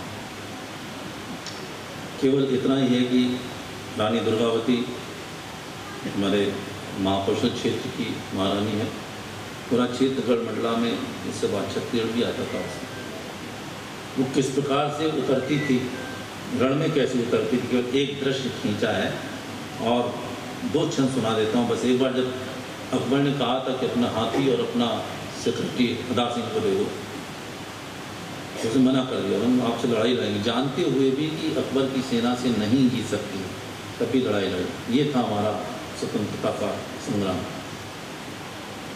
केवल इतना ही है कि रानी दुर्गावती हमारे महाकौशल क्षेत्र की महारानी है। पूरा क्षेत्र गढ़ मंडला में इससे बाद छत्तीसगढ़ भी आता था उसमें। वो किस प्रकार से उतरती थी, रण में कैसे उतरती थी, केवल एक दृश्य खींचा है और 2 छंद सुना देता हूँ। बस एक बार जब अकबर ने कहा था कि अपना हाथी और अपना सेक्रेटरी हदा सिंह को दे दो, तो उसे मना कर दिया, हम आपसे लड़ाई लड़ेंगे, जानते हुए भी कि अकबर की सेना से नहीं जीत सकती, तभी लड़ाई लड़ी। ये था हमारा स्वतंत्रता का संग्राम।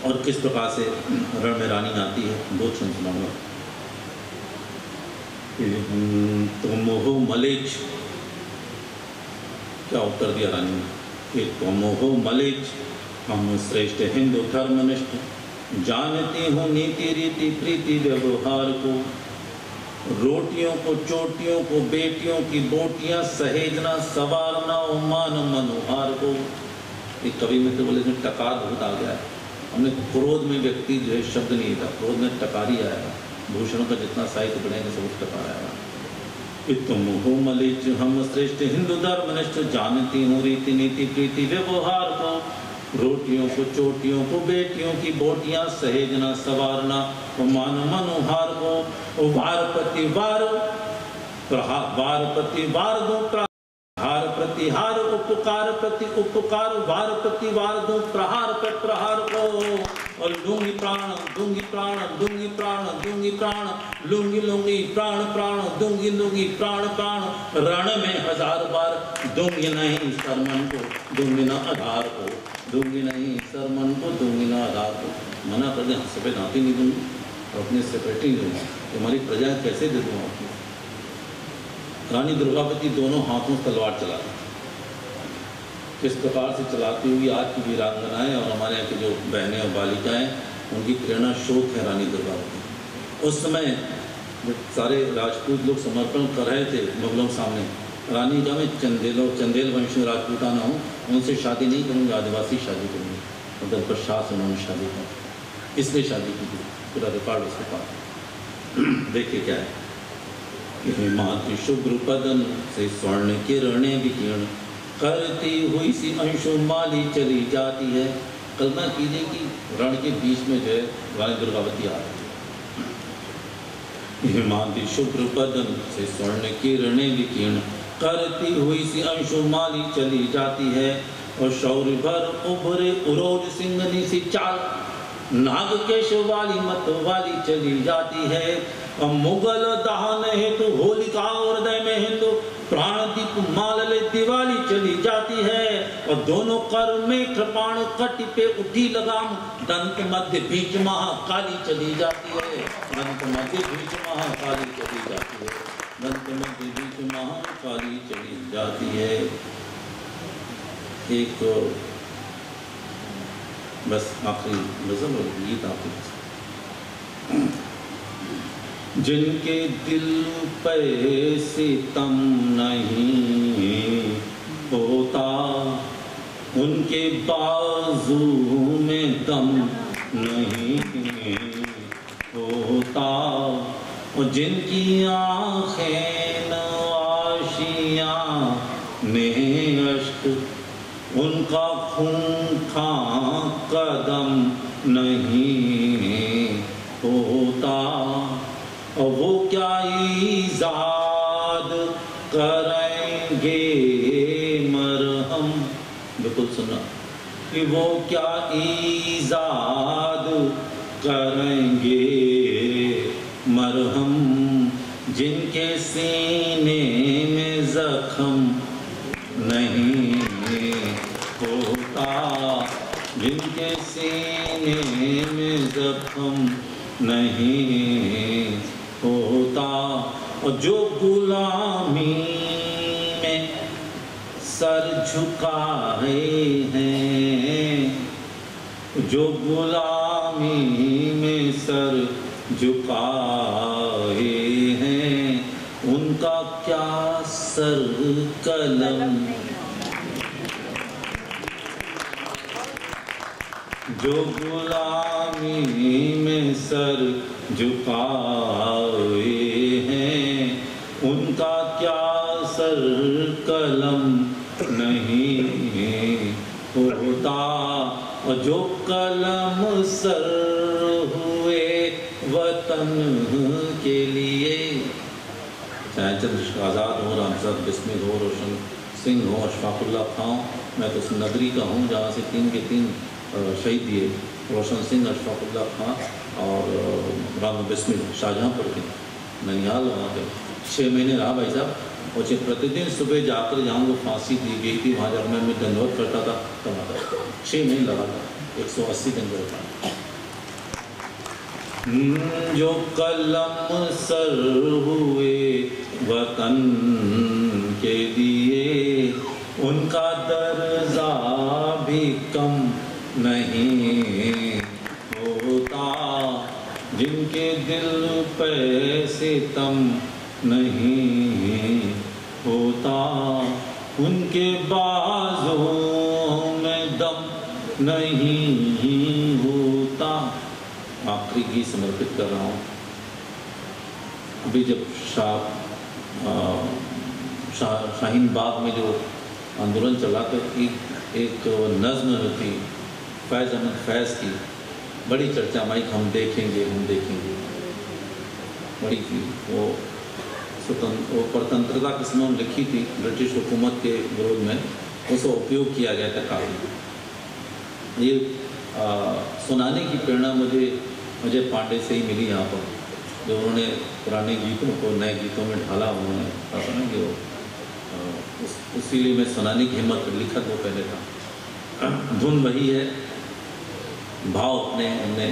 और किस प्रकार से रण में रानी आती है, 2 छंद सुनाऊंगा। तुम हो मलेच, क्या उत्तर दिया रानी ने कि तुम हो मलेच, हम श्रेष्ठ हिंदू धर्मनिष्ठ, जानती हूँ नीति रीति प्रीति व्यवहार को, रोटियों को चोटियों को बेटियों की बोटियां सहेजना सवारना मान मनोहार को। एक कवि मित्र बोले इसमें टकार बहुत आ गया है, हमने क्रोध में व्यक्ति जो है शब्द नहीं था, क्रोध में टकारी आएगा। भूषण का जितना साहित्य बनेगा सब टकार आएगा। तुम हो मलिच, हम श्रेष्ठ हिंदू धर्मनिष्ठ, जानती हूँ रीति नीति प्रीति व्यवहार को, रोटियों को चोटियों को बेटियों की बोटियां सहेजना सवारना मान मनोहार को, वार प्रति वार वार प्रति वार दो हार प्रति हार उपकार प्रति उपकार, वार प्रति वार दो प्रहार पर प्रहार को, और लूंगी प्राण दूंगी प्राण दूंगी प्राण दूंगी प्राण, लूंगी लूंगी प्राण प्राण दूंगी लूंगी प्राण प्राण, रण में 1000 बार दूंगी नहीं सरमन को, दूंगी ना आधार को, दूंगी नहीं सरमन को, दूंगी ना आधार को। मना कर दे, सफेद हाथी नहीं दूंगी और अपने सेक्रेटरी दूंगी, हमारी प्रजा कैसे दे दूँ आपको। रानी दुर्गावती दोनों हाथों से तलवार चलाती, किस प्रकार से चलाती हुई आज की वीरांगनाएं और हमारे यहाँ की जो बहनें और बालिकाएं, उनकी प्रेरणा स्रोत है रानी दुर्गावती। उस समय जब सारे राजपूत लोग समर्पण कर रहे थे मुगलों सामने, रानी का मैं चंदेल वंश राजपूताना हूँ, उनसे शादी नहीं करूँगी, आदिवासी शादी करूँगी। मतलब प्रशासन उन्होंने शादी की, इसलिए शादी की थी, पूरा रिकॉर्ड उसके पास। देखिए क्या है, हिमाद्रि शुभ्र बदन से स्वर्ण किरणें विकीर्ण करती हुई सी अंशुमाली चली जाती है। कल्पना कीजिए कि रण के बीच में जो है रानी दुर्गावती आ रही है। हिमाद्रि शुभ्र बदन से स्वर्ण किरणें विकीर्ण करती हुई सी अंशुमाली चली जाती है, और शौर्य भर उभरे उरोज सिंगनी सी चाल नाग केश वाली मत वाली चली जाती है। और मुगल दहन हेतु होलिका और हृदय में हिंदू प्राण दीप माल ले दिवाली चली जाती है, और दोनों कर में कृपाण कटि पे उठी लगाम, दंत मध्य बीच महाकाली चली जाती है, दंत मध्य बीच महाकाली चली जाती है, दंत मध्य बीच महाकाली चली जाती है। एक बस आखिरी गज़ल और गीत आखिरी। जिनके दिल पे सितम नहीं होता, उनके बाजू में दम नहीं होता, और जिनकी आँखें नवाशियाँ ने अश्क, उनका खून का कदम नहीं होता। और वो क्या ईजाद करेंगे मरहम, बिल्कुल सुना, कि वो क्या ईजाद करेंगे मरहम, जिनके सीने में जख्म नहीं होता, जिनके सीने में जख्म नहीं होता। और जो गुलामी में सर झुकाए हैं, जो गुलामी में सर झुकाए हैं, उनका क्या सर कलम, जो गुलामी में सर झुकाए हैं, उनका क्या सर कलम नहीं होता। और जो कलम सर हुए वतन के लिए, चाहे चंद्रशेखर आज़ाद हो, रामसद बिस्मिल हो, रोशन सिंह हो, अशफाकुल्ला खां, मैं तो उस नगरी का हूँ जहाँ से 3 के 3 शहीद दिए, रोशन सिंह, अशफाकुल्ला खां और राम बिस्मिल, शाहजहाँपुर के, ननिहाल वहाँ पे 6 महीने रहा भाई साहब। और प्रतिदिन सुबह जाकर जहाँ वो फांसी दी गई थी वहाँ जाकर मैं दंडवत करता था, तब आता 6 महीने लगा था, 180 दिन करता। जो कलम सर हुए वतन के लिए, उनका दर्जा भी कम नहीं होता, जिनके दिल पे सितम नहीं होता, उनके बाजों में दम नहीं होता। आखिरी गीत समर्पित कर रहा हूँ। अभी जब शाहीन बाग में जो आंदोलन चला तो एक नज़्म थी फैज़ अहमद फैज़ की, बड़ी चर्चा माई, हम देखेंगे बड़ी थी। वो परतंत्रता के समय लिखी थी ब्रिटिश हुकूमत के विरोध में, उसका उपयोग किया गया था काफ़ी। ये सुनाने की प्रेरणा मुझे अजय पांडे से ही मिली यहाँ पर, जो उन्होंने पुराने गीतों को नए गीतों में ढाला। उन्होंने कहा ना कि वो इसीलिए मैं सुनाने की हिम्मत लिखा वो पहले था। धुन वही है, भाव अपने हमने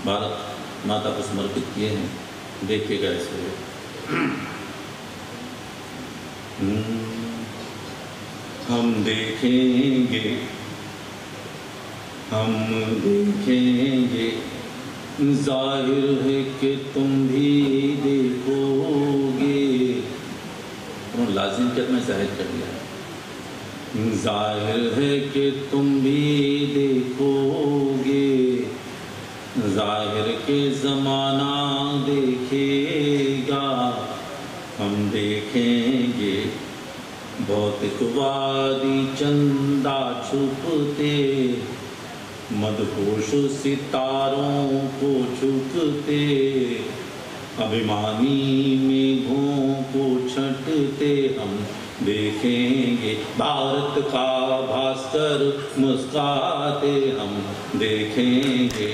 भारत माता को समर्पित किए हैं, देखिएगा इसलिए। हम देखेंगे जाहिर है कि तुम भी देखोगे, उन्होंने लाजिम के में जाहिर कर दिया। जाहिर है कि तुम भी देखोगे, जाहिर के ज़माना देखेगा, हम देखेंगे भौतिकवादी चंदा छुपते, मदहोश सितारों को झुकते, अभिमानी मेघों को छटते, हम देखेंगे भारत का भास्कर मुस्काते, हम देखेंगे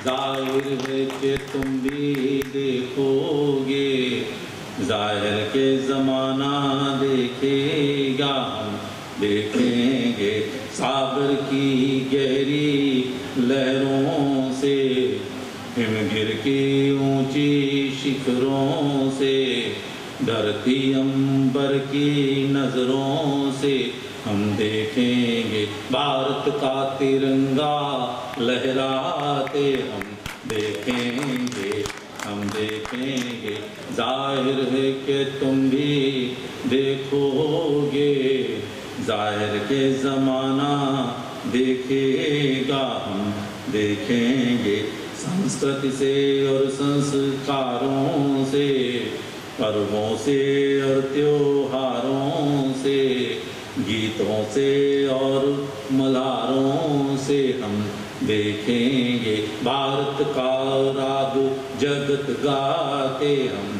जाहिर है कि तुम भी देखोगे, जाहिर के ज़माना देखेगा, हम देखेंगे सागर की गहरी लहरों से, हिमगिर की ऊंची शिखरों से, धरती अंबर की नजरों से, हम देखेंगे भारत का तिरंगा लहराते हम देखेंगे, हम देखेंगे। जाहिर है कि तुम भी देखोगे, जाहिर के ज़माना देखेगा, हम देखेंगे। संस्कृति से और संस्कारों से, पर्वों से और त्योहारों से, गीतों से और मल्हारों से हम देखेंगे। भारत का राग जगत गाते हम